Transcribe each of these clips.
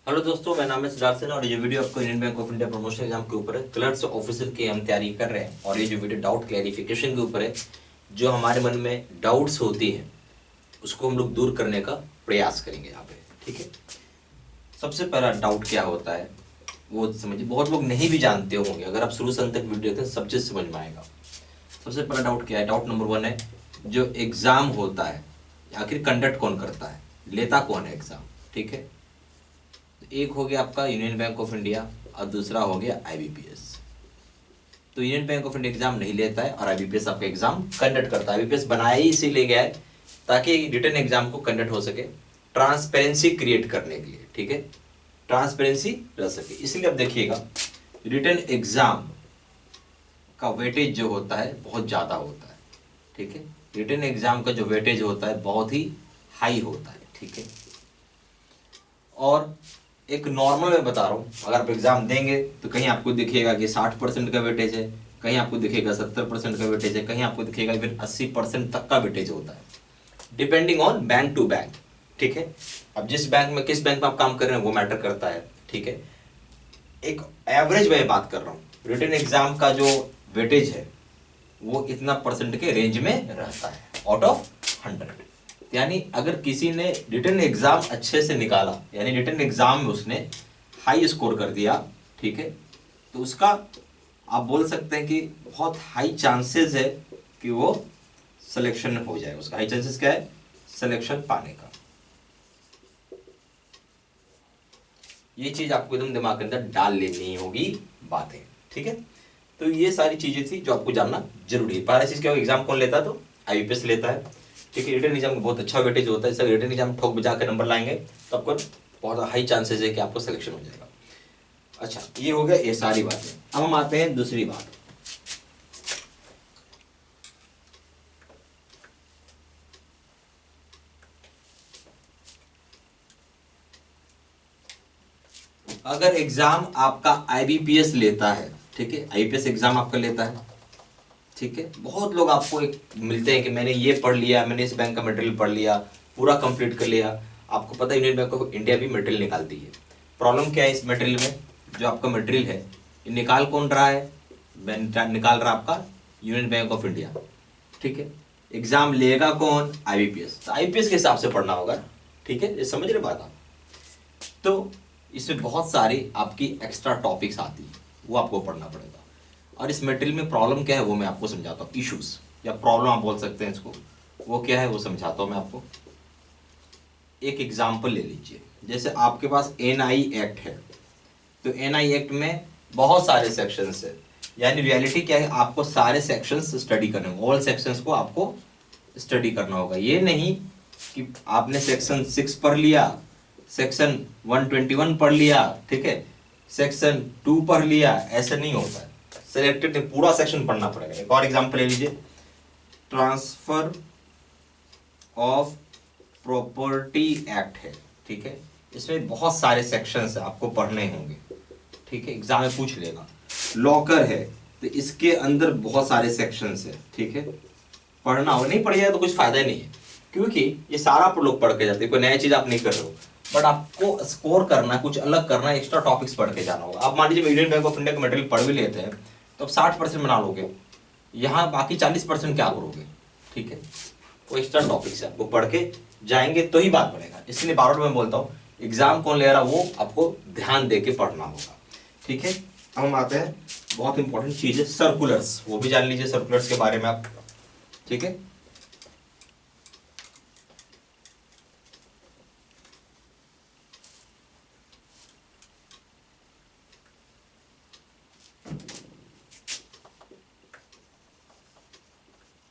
Hello दोस्तों, मेरा नाम है सिद्धार्थ सिन्हा और ये वीडियो आपको union bank of India promotion exam के ऊपर है। क्लर्क्स ऑफिसर की हम तैयारी कर रहे हैं और ये जो वीडियो डाउट क्लैरिफिकेशन के ऊपर है, जो हमारे मन में डाउट्स होती हैं उसको हम लोग दूर करने का प्रयास करेंगे यहाँ पे। ठीक है, सबसे पहला डाउट क्या होता है वो समझिए। बहुत लोग नहीं भी जानते होंगे, अगर आप शुरू से अंत तक वीडियो देखते हैं सब चीज़ समझ में आएगा। सबसे पहला डाउट क्या है? डाउट नंबर 1 है, जो एग्ज़ाम होता है आखिर कंडक्ट कौन करता है, लेता कौन है एग्ज़ाम। ठीक है, एक हो गया आपका यूनियन बैंक ऑफ इंडिया और दूसरा हो गया आईबीपीएस। तो union bank of India exam नहीं लेता है और आईबीपीएस आपका एग्जाम कंडक्ट करता है। आईबीपीएस बनाया ही इसीलिए गया है ताकि रिटर्न एग्जाम को कंडक्ट हो सके, ट्रांसपेरेंसी क्रिएट करने के लिए। ठीक है, ट्रांसपेरेंसी रह सके, इसलिए अब देखिएगा रिटर्न एग्जाम का वेटेज जो होता है बहुत ज़्यादा होता है। ठीक है, रिटर्न एग्जाम का जो वेटेज होता है बहुत ही हाई होता है। ठीक है, और एक नॉर्मल में बता रहा हूँ, अगर आप एग्जाम देंगे तो कहीं आपको दिखेगा कि 60% का वेटेज है, कहीं आपको दिखेगा 70% का वेटेज है, कहीं आपको दिखेगा फिर 80% तक का वेटेज होता है, depending on bank to bank. ठीक है, अब जिस बैंक में किस बैंक में आप काम कर रहे हैं वो मैटर करता है। ठीक है, एक एवरेज में बात कर रहा हूँ, रिटन एग्जाम का जो वेटेज है वो इतना परसेंट के रेंज में रहता है आउट ऑफ 100। यानी अगर किसी ने रिटन एग्जाम अच्छे से निकाला, यानी रिटन एग्जाम में उसने हाई स्कोर कर दिया, ठीक है, तो उसका आप बोल सकते हैं कि बहुत हाई चांसेस है कि वो सिलेक्शन हो जाए। उसका हाई चांसेस क्या है? सिलेक्शन पाने का। ये चीज आपको एकदम दिमाग के अंदर डाल लेनी होगी बातें। ठीक है, तो ये सारी चीजें थी जो आपको जानना जरूरी है। पहला चीज क्या हो, एग्जाम कौन लेता है? तो आईबीपीएस लेता है। ठीक है, रिटन एग्जाम में बहुत अच्छा वेटेज होता है, इसलिए रिटन एग्जाम ठोक बजा के नंबर लाएंगे तो आपको बहुत हाई चांसेस है कि आपको सिलेक्शन हो जाएगा। अच्छा, ये हो गया ये सारी बातें। अब हम आते हैं दूसरी बात। अगर एग्जाम आपका आईबीपीएस लेता है, ठीक है, आईबीपीएस एग्जाम आपका लेता है, ठीक है, बहुत लोग आपको एक मिलते हैं कि मैंने ये पढ़ लिया, मैंने इस बैंक का मटेरियल पढ़ लिया, पूरा कंप्लीट कर लिया। आपको पता है यूनियन बैंक ऑफ इंडिया भी मटेरियल निकालती है। प्रॉब्लम क्या है इस मटेरियल में? जो आपका मटेरियल है ये निकाल कौन रहा है? निकाल रहा आपका यूनियन बैंक ऑफ इंडिया। ठीक है, एग्जाम लेगा कौन? आईबीपीएस। तो आईबीपीएस के हिसाब से पढ़ना होगा। ठीक है, ये समझ रहे बात आप? तो इसमें बहुत सारी आपकी एक्स्ट्रा टॉपिक्स आती है, वो आपको पढ़ना पड़ेगा। और इस मटेरियल में प्रॉब्लम क्या है वो मैं आपको समझाता हूँ। इश्यूज या प्रॉब्लम आप बोल सकते हैं इसको, वो क्या है वो समझाता हूँ मैं आपको। एक एग्जाम्पल ले लीजिए, जैसे आपके पास एनआई एक्ट है, तो एनआई एक्ट में बहुत सारे सेक्शंस है। यानी रियलिटी क्या है, आपको सारे सेक्शंस स्टडी करने होंगे, ऑल सेक्शंस को आपको स्टडी करना होगा। ये नहीं कि आपने सेक्शन 6 पढ़ लिया, सेक्शन 121 पढ़ लिया, ठीक है, सेक्शन 2 पढ़ लिया, ऐसा नहीं होता है। सिलेक्टेड पूरा सेक्शन पढ़ना पड़ेगा। एक और एग्जांपल ले लीजिए, ट्रांसफर ऑफ प्रॉपर्टी एक्ट है, ठीक है, इसमें बहुत सारे सेक्शंस है, आपको पढ़ने होंगे। ठीक है, एग्जाम में पूछ लेगा। लॉकर है तो इसके अंदर बहुत सारे सेक्शंस है, ठीक है, पढ़ना हो, नहीं पढ़िएगा तो कुछ फायदा ही नहीं है, क्योंकि ये सारा आप लोग पढ़ के जाते हैं, कोई नया चीज आप नहीं कर रहे हो, बट आपको स्कोर करना, कुछ अलग करना, एक्स्ट्रा टॉपिक्स पढ़ के जाना होगा। आप मान लीजिए यूनियन बैंक ऑफ इंडिया का मटेरियल पढ़ भी लेते हैं तो आप 60% बना लोगे, यहाँ बाकी 40% क्या करोगे? ठीक है, वो एक्स्ट्रा टॉपिक्स है, आपको पढ़ के जाएंगे तो ही बात बढ़ेगा। इसलिए बार बार मैं बोलता हूँ एग्जाम कौन ले रहा वो आपको ध्यान दे के पढ़ना होगा। ठीक है, अब हम आते हैं बहुत इंपॉर्टेंट चीज है सर्कुलर्स, वो भी जान लीजिए सर्कुलर्स के बारे में आप। ठीक है,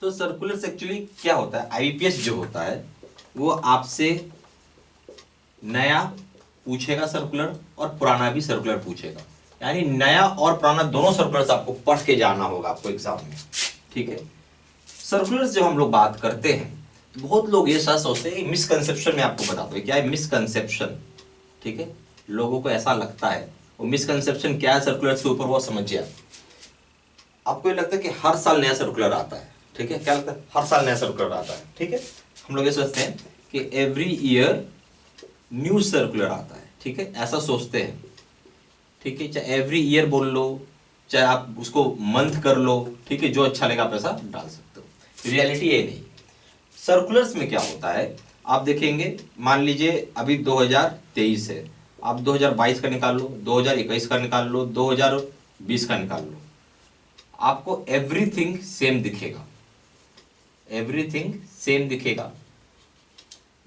तो सर्कुलर्स एक्चुअली क्या होता है? आईबीपीएस जो होता है वो आपसे नया पूछेगा सर्कुलर और पुराना भी सर्कुलर पूछेगा, यानी नया और पुराना दोनों सर्कुलर्स आपको पढ़ के जाना होगा आपको एग्जाम में। ठीक है, सर्कुलर्स जब हम लोग बात करते हैं बहुत लोग ये सच सोचते हैं, मिसकंसेप्शन में आपको बताता हूँ क्या है मिसकंसेप्शन। ठीक है, लोगों को ऐसा लगता है, वो मिसकंसेप्शन क्या है सर्कुलर्स के ऊपर वो समझिए। आपको ये लगता है कि हर साल नया सर्कुलर आता है, ठीक है, क्या लगता है? हर साल नया सर्कुलर आता है। ठीक है, हम लोग ये सोचते हैं कि एवरी ईयर न्यू सर्कुलर आता है, ठीक है, ऐसा सोचते हैं। ठीक है, चाहे एवरी ईयर बोल लो, चाहे आप उसको मंथ कर लो, ठीक है, जो अच्छा लगा आप ऐसा डाल सकते हो। रियलिटी ये नहीं। सर्कुलर्स में क्या होता है, आप देखेंगे, मान लीजिए अभी 2023 है, आप 2022 का निकाल लो, 2021 का निकाल लो, 2020 का निकाल लो, आपको एवरीथिंग सेम दिखेगा, एवरीथिंग सेम दिखेगा।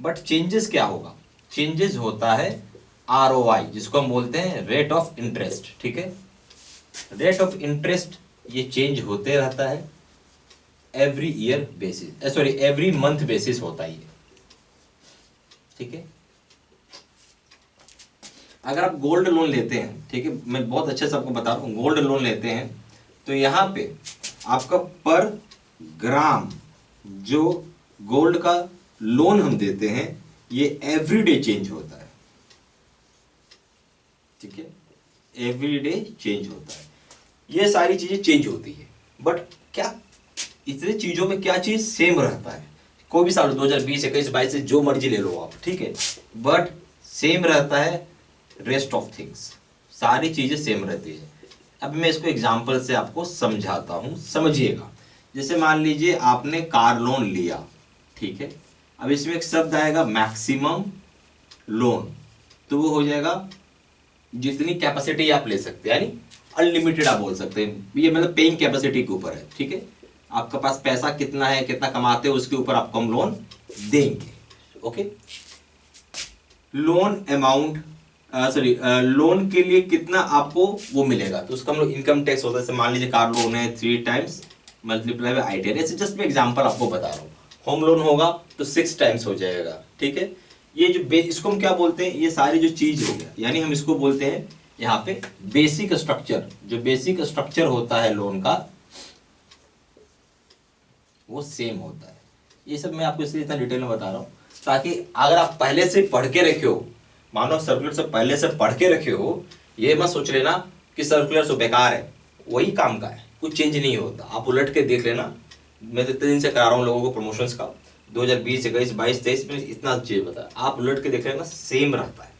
बट चेंजेस क्या होगा, चेंजेस होता है ROI, जिसको हम बोलते हैं रेट ऑफ इंटरेस्ट। ठीक है, रेट ऑफ इंटरेस्ट ये चेंज होते रहता है every year basis, sorry every month basis होता है ये। ठीक है, अगर आप गोल्ड लोन लेते हैं, ठीक है, मैं बहुत अच्छे से आपको बता रहा हूँ, गोल्ड लोन लेते हैं तो यहाँ पे आपका पर ग्राम जो गोल्ड का लोन हम देते हैं ये एवरीडे चेंज होता है। ठीक है, एवरीडे चेंज होता है, ये सारी चीजें चेंज होती है। बट क्या इतने चीजों में क्या चीज सेम रहता है, कोई भी साल 2020 21 22 से जो मर्जी ले लो आप, ठीक है, बट सेम रहता है रेस्ट ऑफ थिंग्स, सारी चीजें सेम रहती है। अब मैं इसको एग्जांपल से आपको समझाता हूं, समझिएगा। जैसे मान लीजिए आपने कार लोन लिया, ठीक है, अब इसमें एक शब्द आएगा मैक्सिमम लोन, तो वो हो जाएगा जितनी कैपेसिटी आप ले सकते हैं, यानी अनलिमिटेड आप बोल सकते हैं, ये मतलब पेइंग कैपेसिटी के ऊपर है। ठीक है, आपके पास पैसा कितना है, कितना कमाते हो, उसके ऊपर आपको हम लोन देंगे। Okay, loan amount, sorry loan के लिए कितना आपको वो मिलेगा, तो उसका हम लोग इनकम टैक्स होता है। जैसे मान लीजिए कार लोन है 3 टाइम्स मल्टीप्लाई बाय ITR, ऐसे जस्ट मैं एग्जांपल आपको बता रहा हूँ। होम लोन होगा तो 6 टाइम्स हो जाएगा। ठीक है, ये जो इसको हम क्या बोलते हैं, ये सारी जो चीज हो गया, यानी हम इसको बोलते हैं यहाँ पे बेसिक स्ट्रक्चर। जो बेसिक स्ट्रक्चर होता है लोन का वो सेम होता है। ये सब मैं आपको इसलिए इतना डिटेल में बता रहा हूँ ताकि अगर आप पहले से पढ़ के रखे हो, मानो सर्कुलर से पहले से पढ़ के रखे हो, ये मत सोच लेना कि सर्कुलर तो बेकार है, वही काम का है, कुछ चेंज नहीं होता। आप उलट के देख लेना, मैं तो इतने दिन से करा रहा हूँ लोगों को प्रमोशंस का, 2020 21 22 23 में इतना चीज बताया, आप उलट के देख लेना सेम रहता है।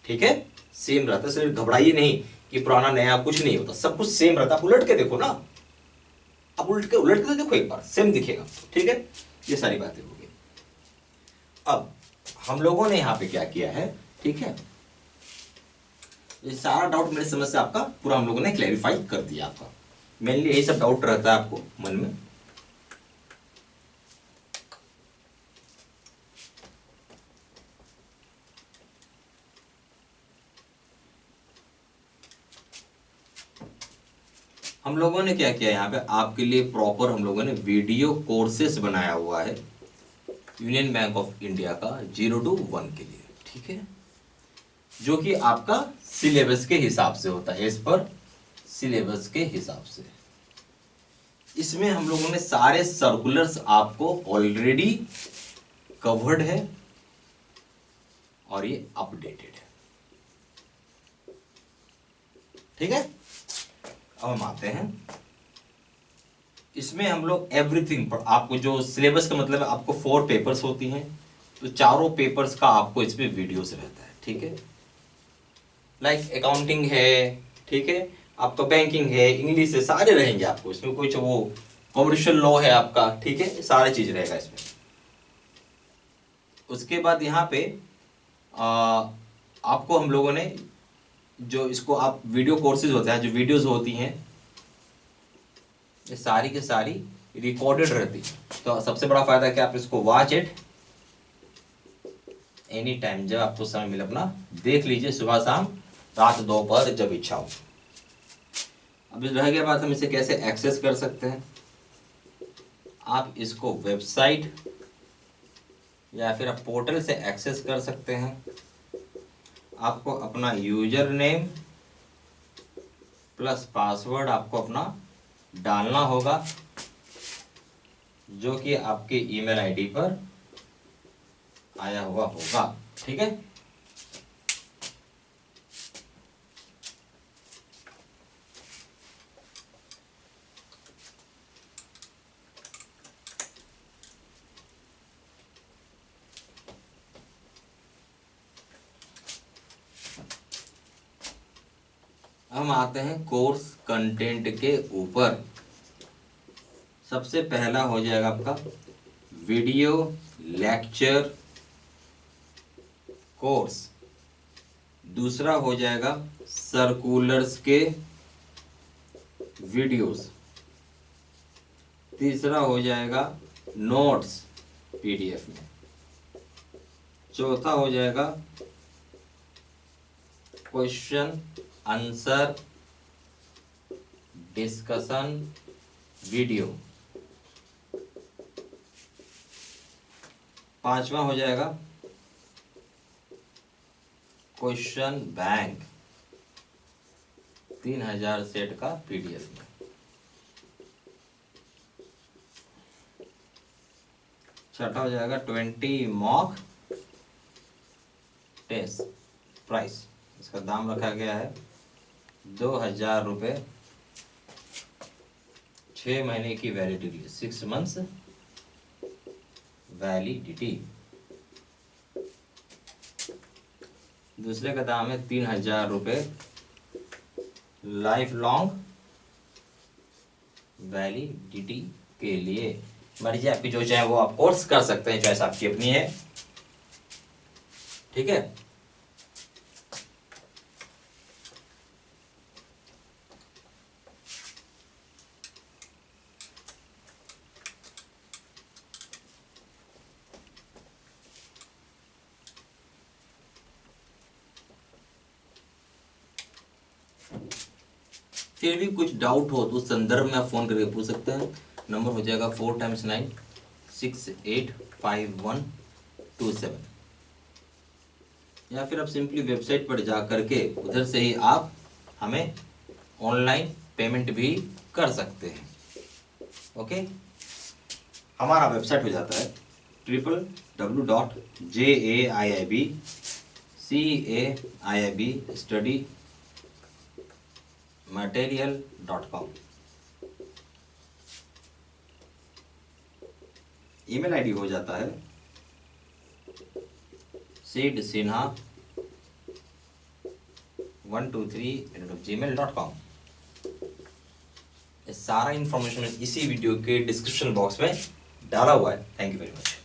ठीक है, सेम रहता है, सिर्फ घबराइए नहीं कि पुराना नया, कुछ नहीं होता, सब कुछ सेम रहता है। आप उलट के देखो ना, आप उलट के तो देखो एक बार, सेम दिखेगा। ठीक है, ये सारी बातें हो गई। अब हम लोगों ने यहाँ पे क्या किया है, ठीक है, ये सारा डाउट मेरे समझ से आपका पूरा हम लोगों ने क्लैरिफाई कर दिया। आपका मेनली यही सब डाउट रहता है आपको मन में। हम लोगों ने क्या किया, यहाँ पे आपके लिए प्रॉपर हम लोगों ने वीडियो कोर्सेस बनाया हुआ है यूनियन बैंक ऑफ इंडिया का 0 to 1 के लिए। ठीक है, जो कि आपका सिलेबस के हिसाब से होता है, इस पर सिलेबस के हिसाब से। इसमें हम लोगों ने सारे सर्कुलर्स आपको ऑलरेडी कवर्ड है और ये अपडेटेड है। ठीक है, अब हम आते हैं इसमें, हम लोग एवरीथिंग पर आपको, जो सिलेबस का मतलब है, आपको 4 पेपर्स होती हैं, तो चारों पेपर्स का आपको इसमें वीडियोस रहता है। ठीक है, लाइक अकाउंटिंग है, ठीक है, आपका बैंकिंग है, इंग्लिश है, सारे रहेंगे आपको इसमें, कुछ वो कॉमर्शियल लॉ है आपका। ठीक है, सारा चीज रहेगा इसमें। उसके बाद यहाँ पे आपको हम लोगों ने जो इसको आप वीडियो कोर्सेज होते हैं, जो वीडियोस होती हैं, ये सारी की सारी रिकॉर्डेड रहती है। तो सबसे बड़ा फायदा क्या, आप इसको वॉच इट एनी टाइम, जब आपको समय मिले अपना देख लीजिए, सुबह शाम रात दोपहर जब इच्छा हो। अब इस रह गया बात, हम इसे कैसे एक्सेस कर सकते हैं। आप इसको वेबसाइट या फिर आप पोर्टल से एक्सेस कर सकते हैं। आपको अपना यूजर नेम प्लस पासवर्ड आपको अपना डालना होगा, जो कि आपके ईमेल आईडी पर आया हुआ होगा। ठीक है, हम आते हैं कोर्स कंटेंट के ऊपर। सबसे पहला हो जाएगा आपका वीडियो लेक्चर कोर्स, दूसरा हो जाएगा सर्कुलर्स के वीडियोस, तीसरा हो जाएगा नोट्स पीडीएफ में, चौथा हो जाएगा क्वेश्चन आंसर डिस्कशन वीडियो, पांचवा हो जाएगा क्वेश्चन बैंक 3000 सेट का पीडीएफ में, छठा हो जाएगा 20 मॉक टेस्ट। प्राइस इसका दाम रखा गया है 2000 रुपये, 6 महीने की वैलिडिटी, 6 मंथ्स वैलिडिटी। दूसरे का दाम है 3000 रुपये, लाइफ लॉन्ग वैलिडिटी के लिए। मर्जी आपकी जो चाहे वो आप कोर्स कर सकते हैं, चॉइस आपकी अपनी है, ठीक है। फिर भी कुछ डाउट हो तो उस संदर्भ में आप फोन करके पूछ सकते हैं। नंबर हो जाएगा 4 × 9 685127, या फिर आप सिंपली वेबसाइट पर जा करके उधर से ही आप हमें ऑनलाइन पेमेंट भी कर सकते हैं। ओके, हमारा वेबसाइट हो जाता है www.jaibstudymaterial.com। ईमेल आईडी हो जाता है sidsinha123@gmail.com। सारा इंफॉर्मेशन इसी वीडियो के डिस्क्रिप्शन बॉक्स में डाला हुआ है। Thank you very much.